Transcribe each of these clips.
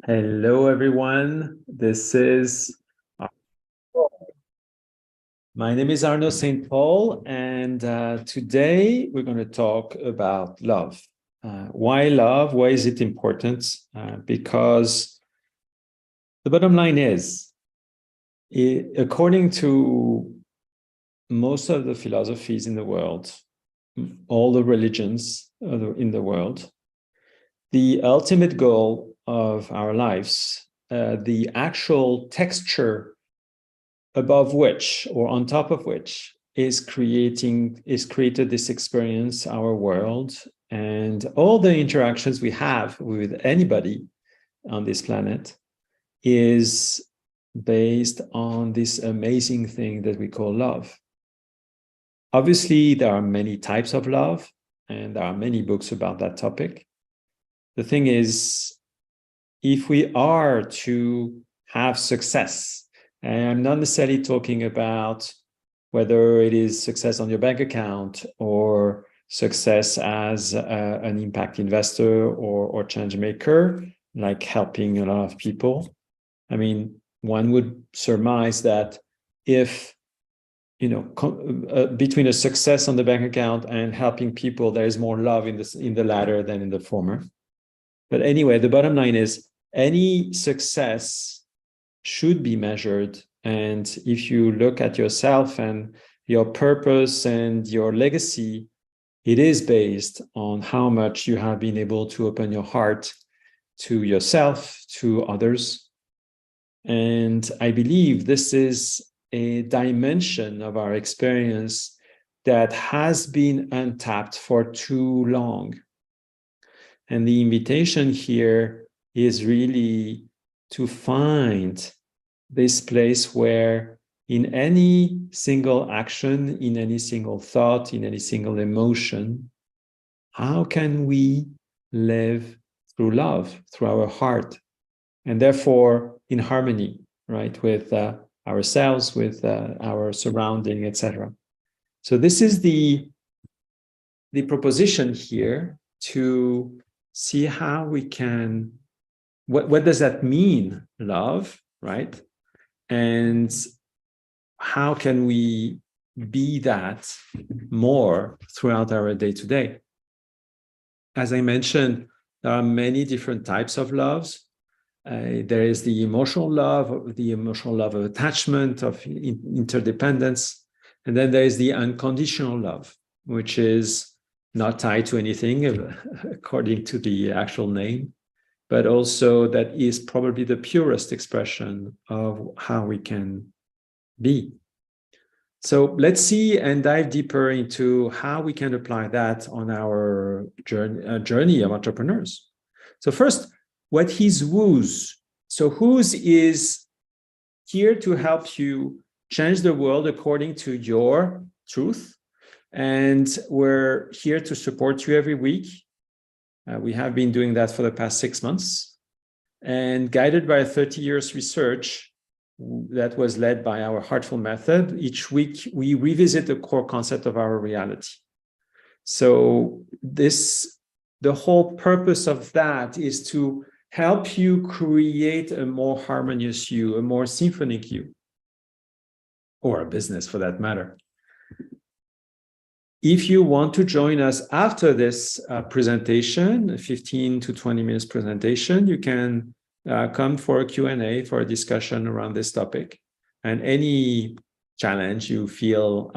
Hello, everyone. My name is Arnaud St. Paul, and today we're going to talk about love. Why love? Why is it important? Because the bottom line is, according to most of the philosophies in the world, all the religions in the world, the ultimate goal of our lives, the actual texture above which or on top of which is created this experience, our world, and all the interactions we have with anybody on this planet is based on this amazing thing that we call love. Obviously, there are many types of love, and there are many books about that topic. The thing is, if we are to have success, and I'm not necessarily talking about whether it is success on your bank account or success as an impact investor or change maker, like helping a lot of people. I mean, one would surmise that if, between a success on the bank account and helping people, there is more love in the latter than in the former. But anyway, the bottom line is any success should be measured. And if you look at yourself and your purpose and your legacy, it is based on how much you have been able to open your heart to yourself, to others. And I believe this is a dimension of our experience that has been untapped for too long. And the invitation here is really to find this place where in any single action, in any single thought, in any single emotion, how can we live through love, through our heart, and therefore in harmony, right, with ourselves, with our surrounding, etc. So this is the proposition here, to see how we can, what does that mean, love, right? And how can we be that more throughout our day-to-day? As I mentioned, there are many different types of loves. There is the emotional love of attachment, of interdependence. And then there is the unconditional love, which is not tied to anything according to the actual name, but also that is probably the purest expression of how we can be. So let's see and dive deeper into how we can apply that on our journey of entrepreneurs. So first, what is WHOS? So WHOS is here to help you change the world according to your truth. And we're here to support you every week. We have been doing that for the past 6 months, and guided by 30 years research that was led by our Heartful Method. Each week, we revisit the core concept of our reality. So the whole purpose of that is to help you create a more harmonious you, a more symphonic you, or a business for that matter. If you want to join us after this presentation, a 15 to 20 minutes presentation, you can come for a Q&A, for a discussion around this topic. And any challenge you feel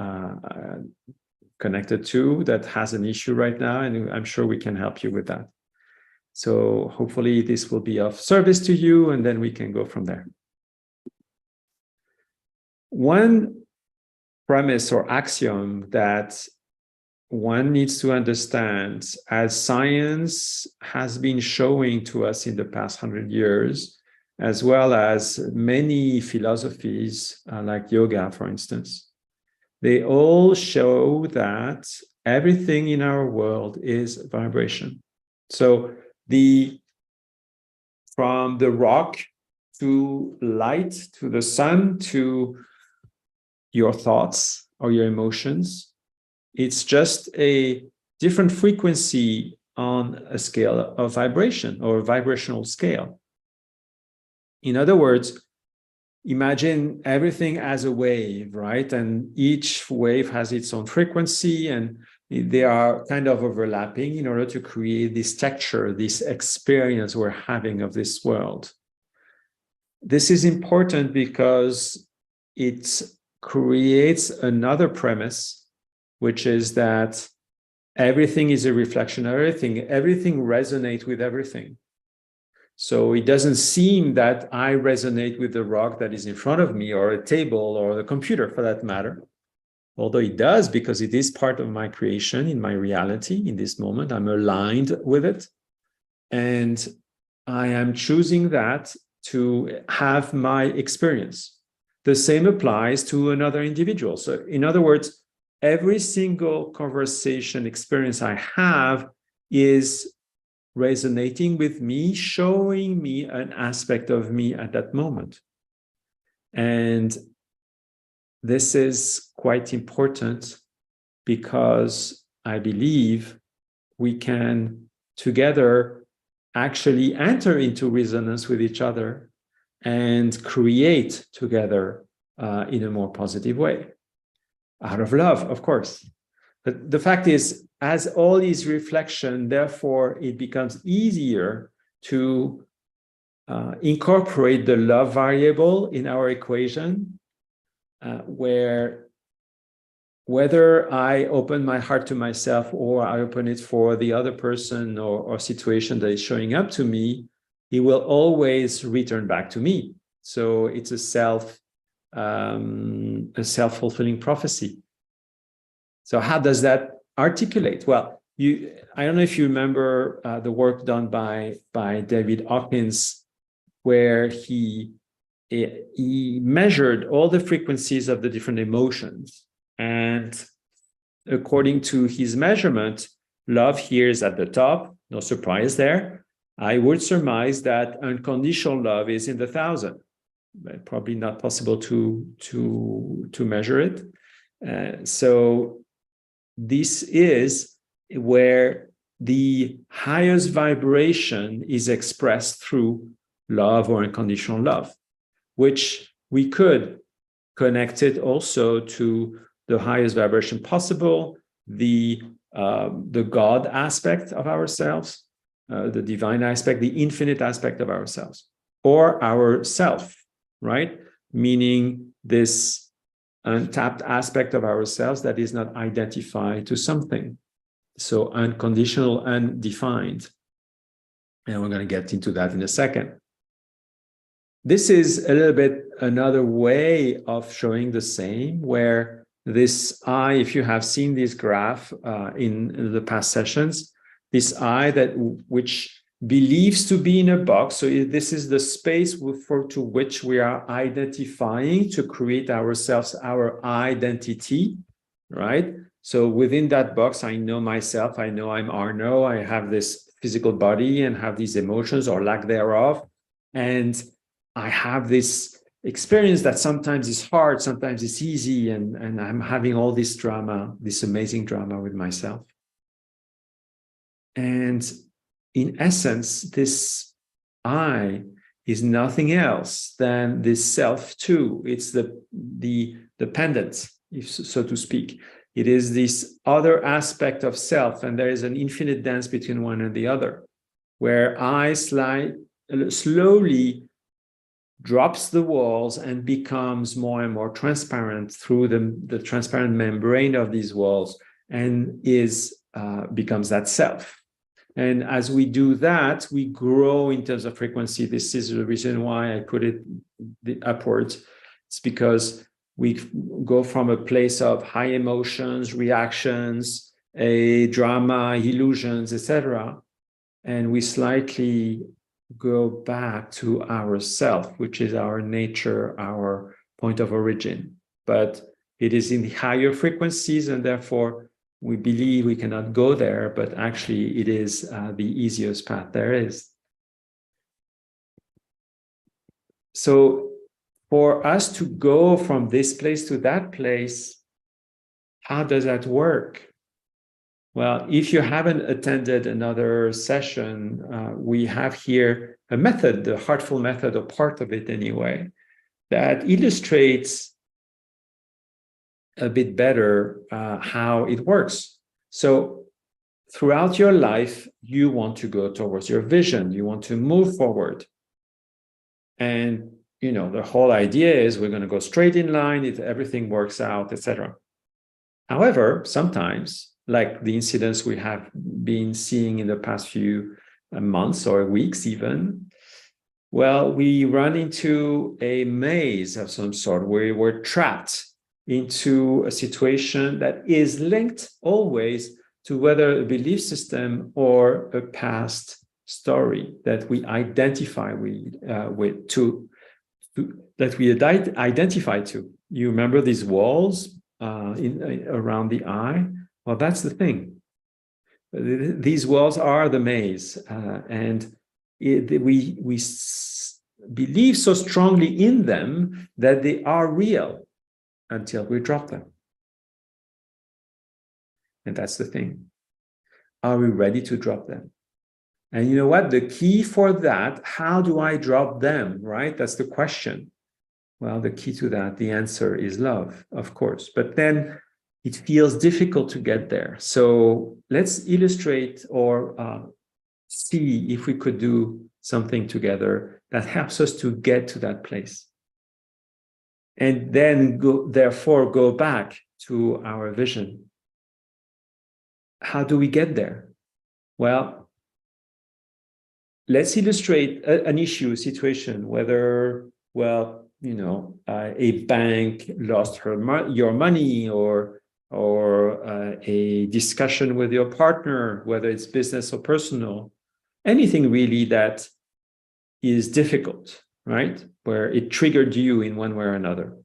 connected to that has an issue right now, and I'm sure we can help you with that. So hopefully this will be of service to you, and then we can go from there. One premise or axiom that one needs to understand, as science has been showing to us in the past 100 years, as well as many philosophies like yoga, for instance, they all show that everything in our world is vibration. So from the rock to light, to the sun, to your thoughts or your emotions, it's just a different frequency on a scale of vibration or a vibrational scale. In other words, imagine everything as a wave, right? And each wave has its own frequency, and they are kind of overlapping in order to create this texture, this experience we're having of this world. This is important because it creates another premise, which is that everything is a reflection of everything. Everything resonates with everything. So it doesn't seem that I resonate with the rock that is in front of me, or a table, or the computer for that matter. Although it does, because it is part of my creation, in my reality, in this moment. I'm aligned with it. And I am choosing that to have my experience. The same applies to another individual. So in other words, every single conversation experience I have is resonating with me, showing me an aspect of me at that moment. And this is quite important because I believe we can together actually enter into resonance with each other and create together in a more positive way, out of love, of course. But the fact is, as all is reflection, therefore, it becomes easier to incorporate the love variable in our equation, where whether I open my heart to myself or I open it for the other person or situation that is showing up to me, it will always return back to me. So it's a self-fulfilling prophecy. So how does that articulate? Well, I don't know if you remember the work done by David Hawkins, where he measured all the frequencies of the different emotions. And according to his measurement, love here is at the top, no surprise there. I would surmise that unconditional love is in the 1,000. Probably not possible to measure it. So this is where the highest vibration is expressed through love or unconditional love, which we could connect it also to the highest vibration possible, the God aspect of ourselves, the divine aspect, the infinite aspect of ourselves, or our self, right? Meaning this untapped aspect of ourselves that is not identified to something. So unconditional, undefined. And we're going to get into that in a second. This is a little bit another way of showing the same, where this I, if you have seen this graph in the past sessions, this I which believes to be in a box. So this is the space to which we are identifying to create ourselves, our identity, right? So within that box, I know myself, I know I'm Arno, I have this physical body and have these emotions or lack thereof. And I have this experience that sometimes is hard, sometimes it's easy, and I'm having all this drama, this amazing drama with myself. And in essence, this I is nothing else than this self too. It's the dependent, if so to speak. It is this other aspect of self, and there is an infinite dance between one and the other, where I slowly drops the walls and becomes more and more transparent through the transparent membrane of these walls, and becomes that self. And as we do that, we grow in terms of frequency. This is the reason why I put it upwards. It's because we go from a place of high emotions, reactions, a drama, illusions, etc., and we slightly go back to ourself, which is our nature, our point of origin. But it is in the higher frequencies, and therefore we believe we cannot go there, but actually it is the easiest path there is. So for us to go from this place to that place, how does that work? Well, if you haven't attended another session, we have here a method, the Heartful method, or part of it anyway, that illustrates a bit better how it works. So throughout your life, you want to go towards your vision, you want to move forward. And the whole idea is we're going to go straight in line if everything works out, etc. However, sometimes, like the incidents we have been seeing in the past few months or weeks even, well, we run into a maze of some sort where we're trapped into a situation that is linked always to whether a belief system or a past story that we identify that we identify to. You remember these walls around the eye? Well, that's the thing. These walls are the maze, and we believe so strongly in them that they are real until we drop them. And that's the thing. Are we ready to drop them? And you know what? The key for that, how do I drop them, right? That's the question. Well, the key to that, the answer is love, of course. But then it feels difficult to get there. So let's illustrate or see if we could do something together that helps us to get to that place. And then therefore go back to our vision. How do we get there? Well, let's illustrate an issue, a situation, whether, a bank lost your money, or a discussion with your partner, whether it's business or personal, anything really that is difficult, right? Where it triggered you in one way or another.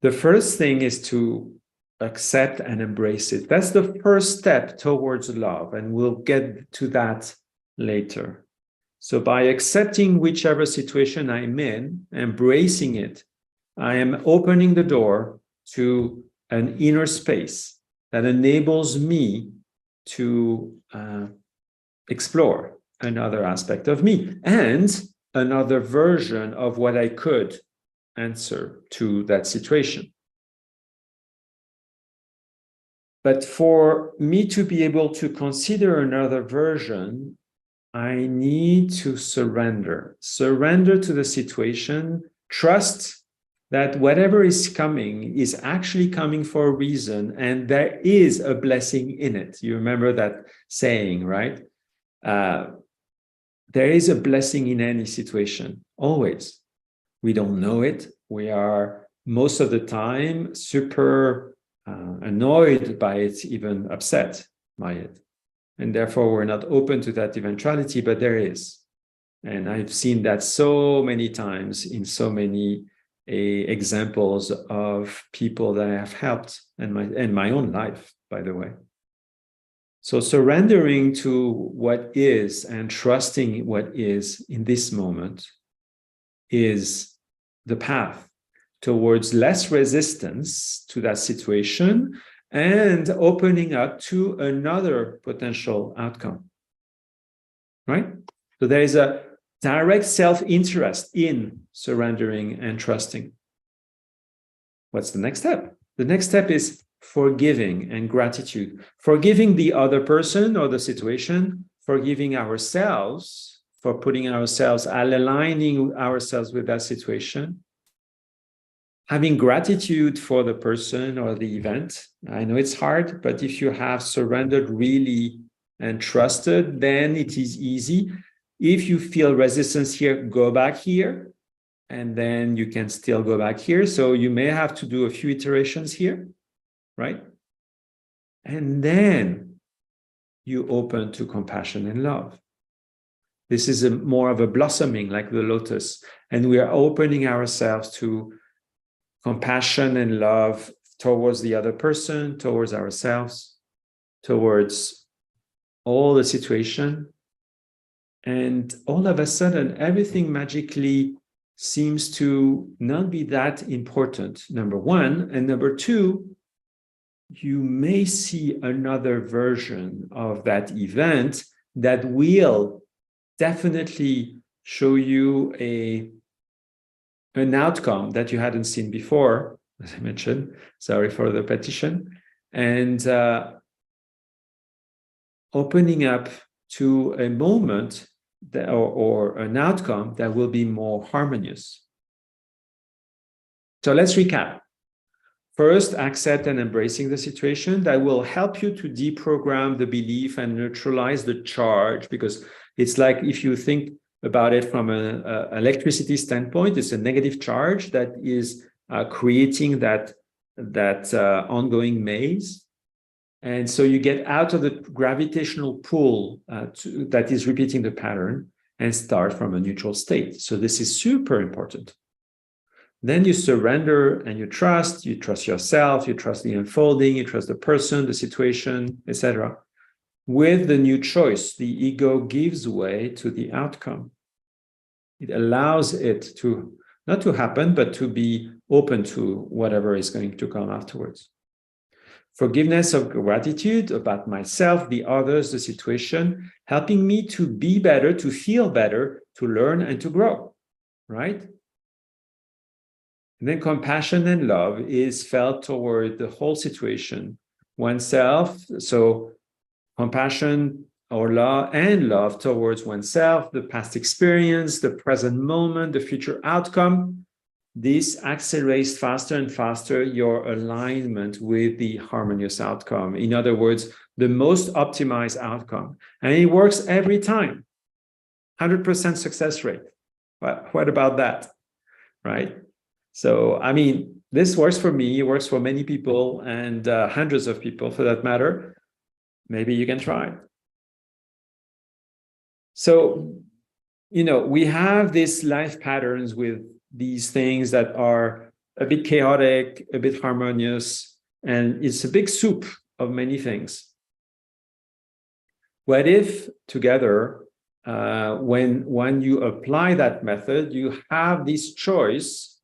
The first thing is to accept and embrace it. That's the first step towards love, and we'll get to that later. So by accepting whichever situation I'm in, embracing it, I am opening the door to an inner space that enables me to explore another aspect of me and another version of what I could answer to that situation. But for me to be able to consider another version, I need to surrender to the situation, trust that whatever is coming is actually coming for a reason, and there is a blessing in it. You remember that saying, right? There is a blessing in any situation, always. We don't know it. We are most of the time super annoyed by it, even upset by it. And therefore, we're not open to that eventuality, but there is. And I've seen that so many times in so many examples of people that I have helped in my own life, by the way. So surrendering to what is and trusting what is in this moment is the path towards less resistance to that situation and opening up to another potential outcome, right? So there is a direct self-interest in surrendering and trusting. What's the next step? The next step is forgiving and gratitude. Forgiving the other person or the situation, forgiving ourselves for putting ourselves, aligning ourselves with that situation, having gratitude for the person or the event. I know it's hard, but if you have surrendered really and trusted, then it is easy. If you feel resistance here, go back here, and then you can still go back here. So you may have to do a few iterations here, right? And then you open to compassion and love. This is more of a blossoming, like the lotus, and we are opening ourselves to compassion and love towards the other person, towards ourselves, towards all the situation. And all of a sudden, everything magically seems to not be that important, number one. And number two, you may see another version of that event that will definitely show you an outcome that you hadn't seen before, as I mentioned. Sorry for the repetition. And opening up to a moment that, or an outcome that will be more harmonious. So let's recap. First, accept and embracing the situation that will help you to deprogram the belief and neutralize the charge, because it's like, if you think about it from an electricity standpoint, it's a negative charge that is creating that ongoing maze. And so you get out of the gravitational pull that is repeating the pattern and start from a neutral state. So this is super important. Then you surrender and you trust yourself, you trust the unfolding, you trust the person, the situation, etc. With the new choice, the ego gives way to the outcome. It allows it to, not to happen, but to be open to whatever is going to come afterwards. Forgiveness of gratitude about myself, the others, the situation, helping me to be better, to feel better, to learn and to grow, right? And then compassion and love is felt toward the whole situation, oneself. So compassion or love and love towards oneself, the past experience, the present moment, the future outcome. This accelerates faster and faster your alignment with the harmonious outcome. In other words, the most optimized outcome. And it works every time. 100% success rate. What about that, right? So, I mean, this works for me, it works for many people, and hundreds of people for that matter. Maybe you can try. So, you know, we have these life patterns with these things that are a bit chaotic, a bit harmonious, and it's a big soup of many things. What if together, when you apply that method, you have this choice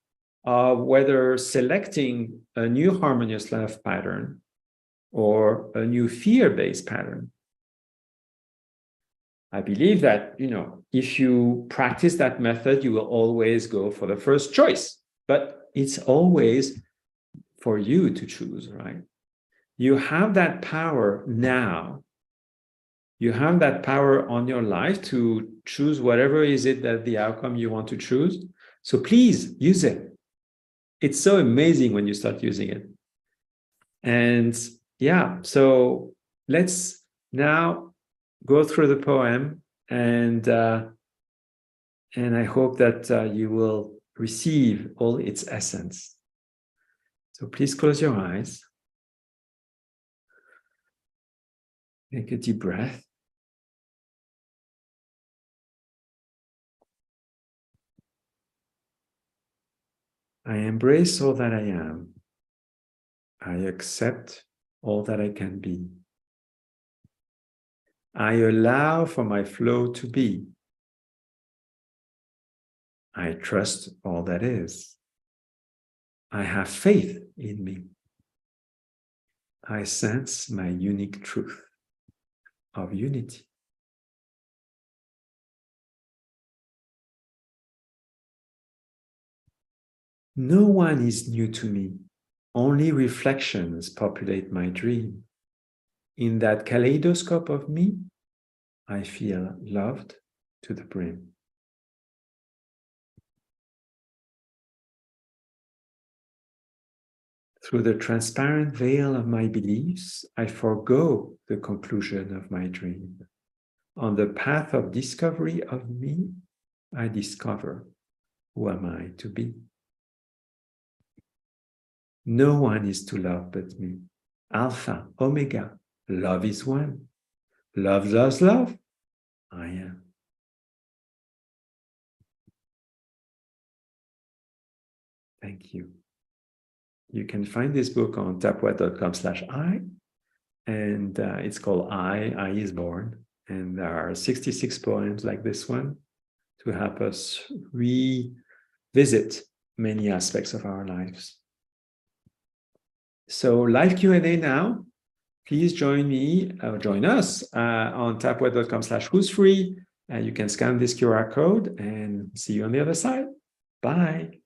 of whether selecting a new harmonious life pattern or a new fear-based pattern. I believe that, you know, if you practice that method, you will always go for the first choice, but it's always for you to choose, right? You have that power now. You have that power on your life to choose whatever is it that the outcome you want to choose. So please use it. It's so amazing when you start using it. And yeah, so let's now go through the poem, and I hope that you will receive all its essence. So please close your eyes. Take a deep breath. I embrace all that I am. I accept all that I can be. I allow for my flow to be. I trust all that is. I have faith in me. I sense my unique truth of unity. No one is new to me. Only reflections populate my dream. In that kaleidoscope of me, I feel loved to the brim. Through the transparent veil of my beliefs, I forego the conclusion of my dream. On the path of discovery of me, I discover who am I to be. No one is to love but me. Alpha, Omega, love is one. Love loves love. I am. Thank you. You can find this book on tapwhat.com/I, and it's called I is Born. And there are 66 poems like this one to help us revisit many aspects of our lives. So live Q&A now. Please join me or join us on tapweb.com/who's free. You can scan this QR code and see you on the other side. Bye.